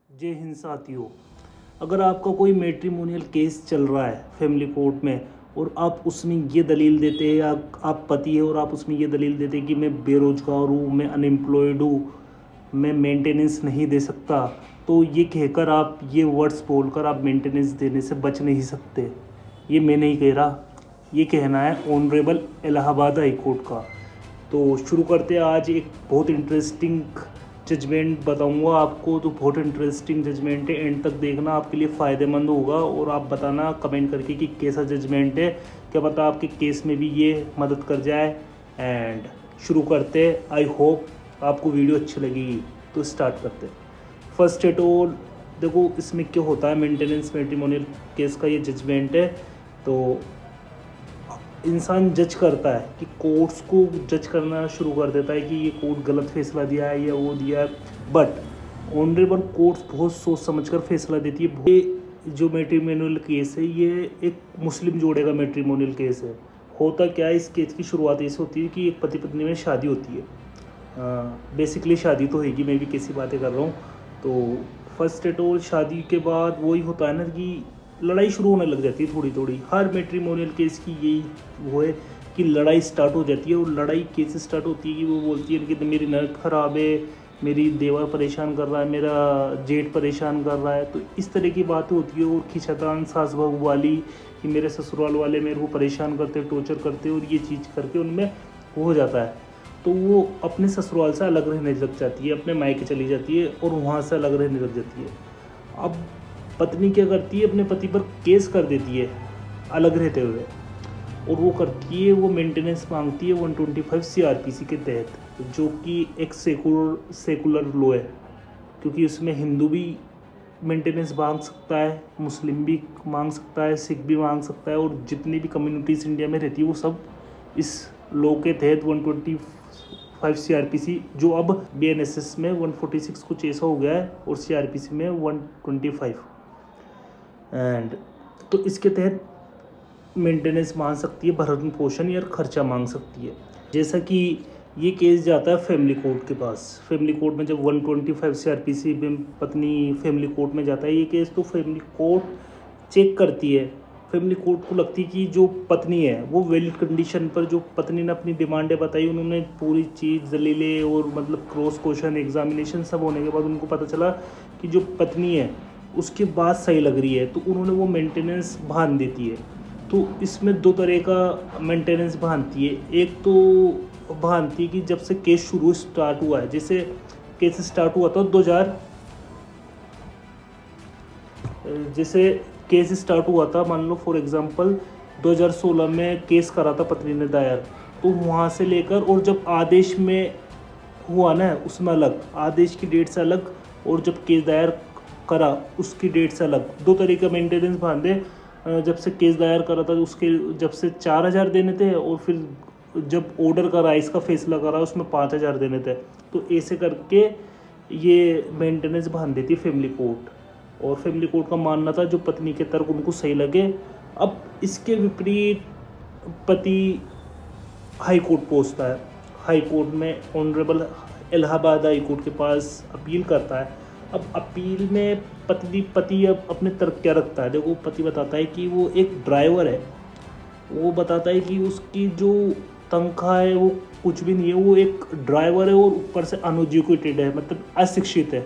जय हिंद साथियों। अगर आपका कोई मैट्रिमोनियल केस चल रहा है फैमिली कोर्ट में और आप उसमें ये दलील देते हैं, आप पति है और आप उसमें ये दलील देते हैं कि मैं बेरोजगार हूँ, मैं अनएम्प्लॉयड हूँ, मैं मेंटेनेंस नहीं दे सकता, तो ये कहकर आप ये वर्ड्स बोलकर आप मेंटेनेंस देने से बच नहीं सकते। ये मैं नहीं कह रहा, ये कहना है ऑनरेबल इलाहाबाद हाई कोर्ट का। तो शुरू करते हैं। आज एक बहुत इंटरेस्टिंग जजमेंट बताऊंगा आपको, तो बहुत इंटरेस्टिंग जजमेंट है, एंड तक देखना, आपके लिए फ़ायदेमंद होगा। और आप बताना कमेंट करके कि कैसा जजमेंट है, क्या पता आपके केस में भी ये मदद कर जाए। एंड शुरू करते हैं। आई होप आपको वीडियो अच्छी लगेगी। तो स्टार्ट करते हैं। फर्स्ट एट ऑल देखो इसमें क्या होता है, मेंटेनेंस मैट्रिमोनियल केस का ये जजमेंट है। तो इंसान जज करता है कि कोर्ट्स को जज करना शुरू कर देता है कि ये कोर्ट गलत फैसला दिया है या वो दिया है, बट ऑनरेबल कोर्ट्स बहुत सोच समझकर फैसला देती है। ये जो मैट्रिमोनियल केस है ये एक मुस्लिम जोड़े का मैट्रिमोनियल केस है। होता क्या है, इस केस की शुरुआत ऐसे होती है कि एक पति पत्नी में शादी होती है। बेसिकली शादी तो होगी, मैं भी कैसी बातें कर रहा हूँ। तो फर्स्ट एट ऑल शादी के बाद वही होता है ना कि लड़ाई शुरू होने लग जाती है थोड़ी थोड़ी। हर मैट्रिमोनियल केस की यही वो है कि लड़ाई स्टार्ट हो जाती है। और लड़ाई कैसे स्टार्ट होती है कि वो बोलती है कि मेरी नर्क ख़राब है, मेरी देवर परेशान कर रहा है, मेरा जेठ परेशान कर रहा है। तो इस तरह की बातें होती है। और खिंचातान सास बहू वाली कि मेरे ससुराल वाले मेरे को परेशान करते, टॉर्चर करते, और ये चीज़ करके उनमें हो जाता है। तो वो अपने ससुराल से अलग रहने लग जाती है, अपने मायके चली जाती है और वहाँ से अलग रहने लग जाती है। अब पत्नी क्या करती है, अपने पति पर केस कर देती है अलग रहते हुए। और वो करती है, वो मेंटेनेंस मांगती है 125 CRPC के तहत, जो कि एक सेकुलर लॉ है। क्योंकि उसमें हिंदू भी मेंटेनेंस मांग सकता है, मुस्लिम भी मांग सकता है, सिख भी मांग सकता है, और जितनी भी कम्युनिटीज़ इंडिया में रहती है वो सब इस लॉ के तहत 125 CRPC, जो अब BNSS में 146 कुछ ऐसा हो गया है और CRPC में 125। एंड तो इसके तहत मेंटेनेंस मांग सकती है, भरण पोषण या खर्चा मांग सकती है। जैसा कि ये केस जाता है फैमिली कोर्ट के पास। फैमिली कोर्ट में जब 125 CRPC में पत्नी फैमिली कोर्ट में जाता है ये केस, तो फैमिली कोर्ट चेक करती है। फैमिली कोर्ट को लगती है कि जो पत्नी है वो वैलिड कंडीशन पर, जो पत्नी ने अपनी डिमांडें बताई, उन्होंने पूरी चीज़ दलीलें और मतलब क्रॉस क्वेश्चन एग्जामिनेशन सब होने के बाद उनको पता चला कि जो पत्नी है उसकी बात सही लग रही है, तो उन्होंने वो मेंटेनेंस बांध देती है। तो इसमें दो तरह का मेंटेनेंस बांधती है। एक तो बांधती है कि जब से केस स्टार्ट हुआ है, जैसे केस स्टार्ट हुआ था 2000, जैसे केस स्टार्ट हुआ था मान लो फॉर एग्जांपल 2016 में केस करा था पत्नी ने दायर, तो वहाँ से लेकर और जब आदेश में हुआ ना उसमें अलग, आदेश की डेट से अलग, और जब केस दायर करा उसकी डेट से अलग, दो तरह का मेंटेनेंस बांधे। जब से केस दायर करा था उसके जब से 4000 देने थे, और फिर जब ऑर्डर करा इसका फैसला करा उसमें 5000 देने थे। तो ऐसे करके ये मेंटेनेंस बांध देती फैमिली कोर्ट। और फैमिली कोर्ट का मानना था जो पत्नी के तर्क उनको सही लगे। अब इसके विपरीत पति हाई कोर्ट पहुँचता है। हाई कोर्ट में ऑनरेबल इलाहाबाद हाई कोर्ट के पास अपील करता है। अब अपील में पति अब अपने तर्क क्या रखता है, देखो पति बताता है कि वो एक ड्राइवर है। वो बताता है कि उसकी जो तनख्वाह है वो कुछ भी नहीं है, वो एक ड्राइवर है और ऊपर से अनएजुकेटेड है, मतलब अशिक्षित है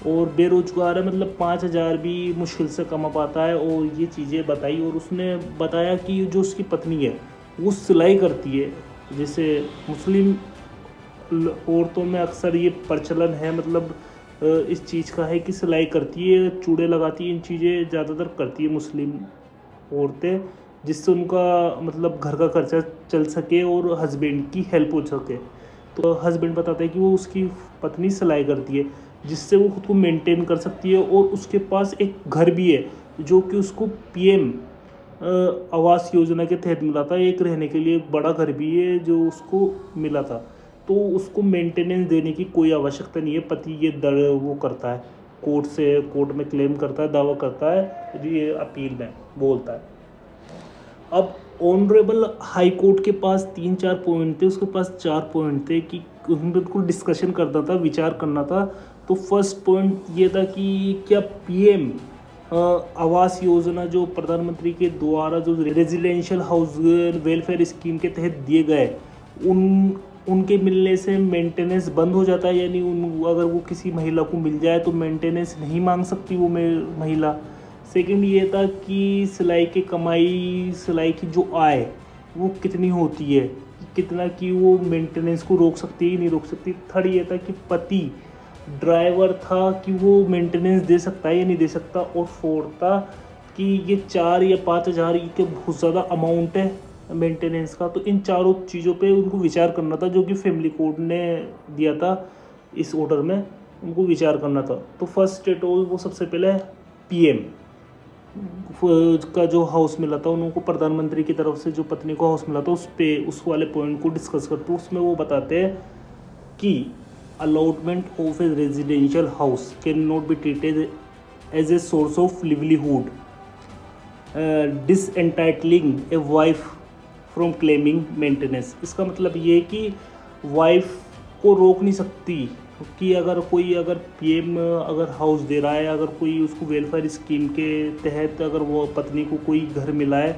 और बेरोजगार है, मतलब 5000 भी मुश्किल से कमा पाता है। और ये चीज़ें बताई। और उसने बताया कि जो उसकी पत्नी है वो सिलाई करती है। जैसे मुस्लिम औरतों में अक्सर ये प्रचलन है, मतलब इस चीज़ का है कि सिलाई करती है, चूड़े लगाती है, इन चीज़ें ज़्यादातर करती है मुस्लिम औरतें, जिससे उनका मतलब घर का खर्चा चल सके और हस्बैंड की हेल्प हो सके। तो हस्बैंड बताता है कि वो उसकी पत्नी सिलाई करती है, जिससे वो खुद को मेंटेन कर सकती है। और उसके पास एक घर भी है जो कि उसको PM आवास योजना के तहत मिला था। एक रहने के लिए एक बड़ा घर भी है जो उसको मिला था। तो उसको मेंटेनेंस देने की कोई आवश्यकता नहीं है। पति ये वो करता है, कोर्ट में क्लेम करता है, दावा करता है, ये अपील में बोलता है। अब ऑनरेबल हाई कोर्ट के पास 3-4 पॉइंट थे, उसके पास 4 पॉइंट थे कि उसमें बिल्कुल डिस्कशन करना था, विचार करना था तो फर्स्ट पॉइंट ये था कि क्या पीएम आवास योजना जो प्रधानमंत्री के द्वारा जो रेजिडेंशियल हाउस वेलफेयर स्कीम के तहत दिए गए उनके मिलने से मेंटेनेंस बंद हो जाता है, यानी अगर वो किसी महिला को मिल जाए तो मेंटेनेंस नहीं मांग सकती वो महिला। सेकंड ये था कि सिलाई की जो आय वो कितनी होती है, कितना कि वो मेंटेनेंस को रोक सकती है नहीं रोक सकती। थर्ड ये था कि पति ड्राइवर था कि वो मेंटेनेंस दे सकता है या नहीं दे सकता। और फोर्थ था कि ये 4 या 5 हज़ार ये बहुत ज़्यादा अमाउंट है मेंटेनेंस का। तो इन चारों चीज़ों पे उनको विचार करना था, जो कि फैमिली कोर्ट ने दिया था इस ऑर्डर में, उनको विचार करना था। तो फर्स्ट स्टेट वो सबसे पहले पीएम का जो हाउस मिला था उनको प्रधानमंत्री की तरफ से जो पत्नी को हाउस मिला था उस वाले पॉइंट को डिस्कस करते। उसमें वो बताते हैं कि allotment of a residential house cannot be treated as a source of livelihood, disentitling a wife from claiming maintenance। इसका मतलब ये है कि वाइफ को रोक नहीं सकती कि अगर पीएम अगर हाउस दे रहा है, अगर कोई उसको वेलफेयर स्कीम के तहत अगर वो पत्नी को कोई घर मिला है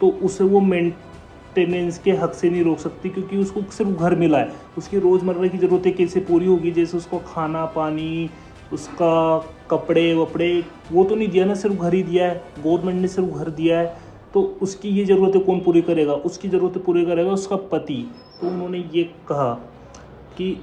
तो उसे वो मेंटेनेंस के हक से नहीं रोक सकती, क्योंकि उसको सिर्फ घर मिला है। उसकी रोज़मर्रा की ज़रूरतें कैसे पूरी होगी, जैसे उसको खाना पानी, उसका कपड़े वपड़े, वो तो नहीं दिया ना, सिर्फ घर ही दिया है, गवर्नमेंट ने सिर्फ घर दिया है। तो उसकी ये ज़रूरतें कौन पूरी करेगा? उसकी ज़रूरतें पूरी करेगा उसका पति। तो उन्होंने ये कहा कि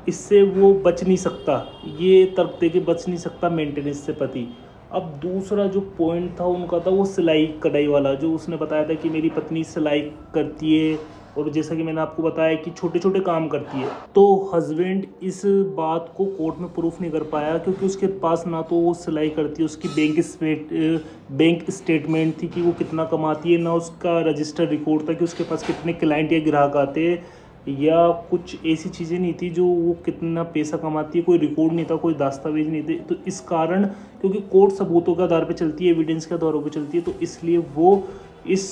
इससे वो बच नहीं सकता, ये तर्क दे के बच नहीं सकता मेंटेनेंस से पति। अब दूसरा जो पॉइंट था उनका था वो सिलाई कढ़ाई वाला, जो उसने बताया था कि मेरी पत्नी सिलाई करती है और जैसा कि मैंने आपको बताया कि छोटे छोटे काम करती है। तो हस्बैंड इस बात को कोर्ट में प्रूफ नहीं कर पाया, क्योंकि उसके पास ना तो वो सिलाई करती है, उसकी बैंक स्टेटमेंट थी कि वो कितना कमाती है, ना उसका रजिस्टर रिकॉर्ड था कि उसके पास कितने क्लाइंट या ग्राहक आते हैं, या कुछ ऐसी चीज़ें नहीं थी जो वो कितना पैसा कमाती है, कोई रिकॉर्ड नहीं था, कोई दस्तावेज नहीं थे। तो इस कारण, क्योंकि कोर्ट सबूतों के आधार पे चलती है, एविडेंस के आधार पे चलती है, तो इसलिए वो इस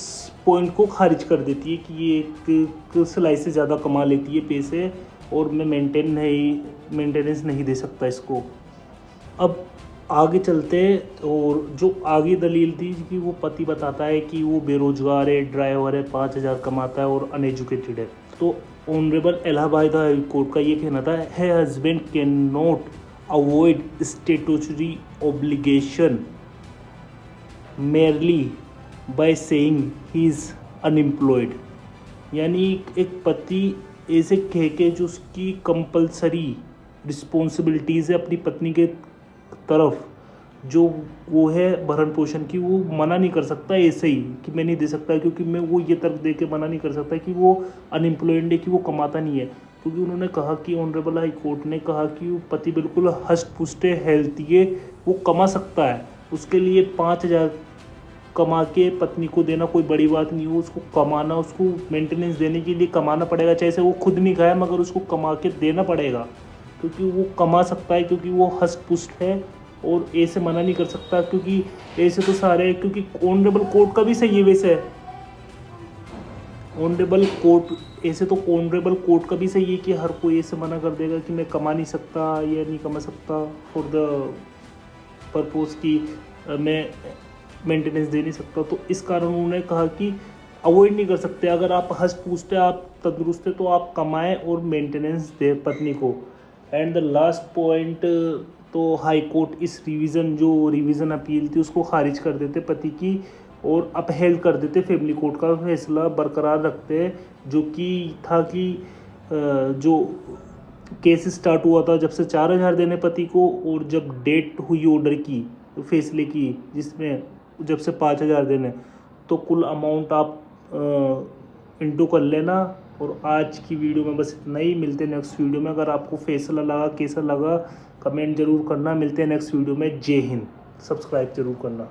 पॉइंट को खारिज कर देती है कि ये एक सिलाई से ज़्यादा कमा लेती है पैसे और मैं मेंटेनेंस नहीं दे सकता इसको। अब आगे चलते हैं, और जो आगे दलील थी कि वो पति बताता है कि वो बेरोजगार है, ड्राइवर है, 5,000 कमाता है और अनएजुकेटेड है। तो ऑनरेबल इलाहाबाद हाई कोर्ट का ये कहना था, है husband can not avoid statutory obligation merely by saying he is unemployed. यानी एक पति ऐसे कह के जो उसकी कंपलसरी रिस्पॉन्सिबिलिटीज़ है अपनी पत्नी के तरफ, जो वो है भरण पोषण की, वो मना नहीं कर सकता ऐसे ही कि मैं नहीं दे सकता, क्योंकि मैं वो ये तर्क दे के मना नहीं कर सकता कि वो अनएम्प्लॉयड है, कि वो कमाता नहीं है। क्योंकि उन्होंने कहा कि ऑनरेबल हाई कोर्ट ने कहा कि वो पति बिल्कुल हष्ट पुष्ट है, हेल्थी है, वो कमा सकता है। उसके लिए 5,000 कमा के पत्नी को देना कोई बड़ी बात नहीं हो। उसको कमाना, उसको मेंटेनेंस देने के लिए कमाना पड़ेगा, चाहे से वो खुद नहीं खाए मगर उसको कमा के देना पड़ेगा, क्योंकि वो कमा सकता है, क्योंकि वो हष्ट पुष्ट है और ऐसे मना नहीं कर सकता। क्योंकि ऐसे तो सारे, क्योंकि ऑनरेबल कोर्ट का भी सही है वैसे, ऑनरेबल कोर्ट का भी सही है कि हर कोई ऐसे मना कर देगा कि मैं कमा नहीं सकता या नहीं कमा सकता फॉर द पर्पज़ की मैं मेंटेनेंस दे नहीं सकता। तो इस कारण उन्होंने कहा कि अवॉइड नहीं कर सकते, अगर आप हंस पूछते आप तंदुरुस्त है तो आप कमाएं और मेंटेनेंस दे पत्नी को। एंड द लास्ट पॉइंट, तो हाई कोर्ट इस रिवीजन अपील थी उसको खारिज कर देते पति की, और अपहेल्ड कर देते फैमिली कोर्ट का फैसला बरकरार रखते, जो कि था कि जो केस स्टार्ट हुआ था जब से 4,000 देने पति को, और जब डेट हुई ऑर्डर की फैसले की जिसमें जब से 5,000 देने, तो कुल अमाउंट आप इंटू कर लेना। और आज की वीडियो में बस इतना ही, मिलते हैं नेक्स्ट वीडियो में। अगर आपको फैसला लगा कैसा लगा कमेंट ज़रूर करना। मिलते हैं नेक्स्ट वीडियो में। जय हिंद। सब्सक्राइब ज़रूर करना।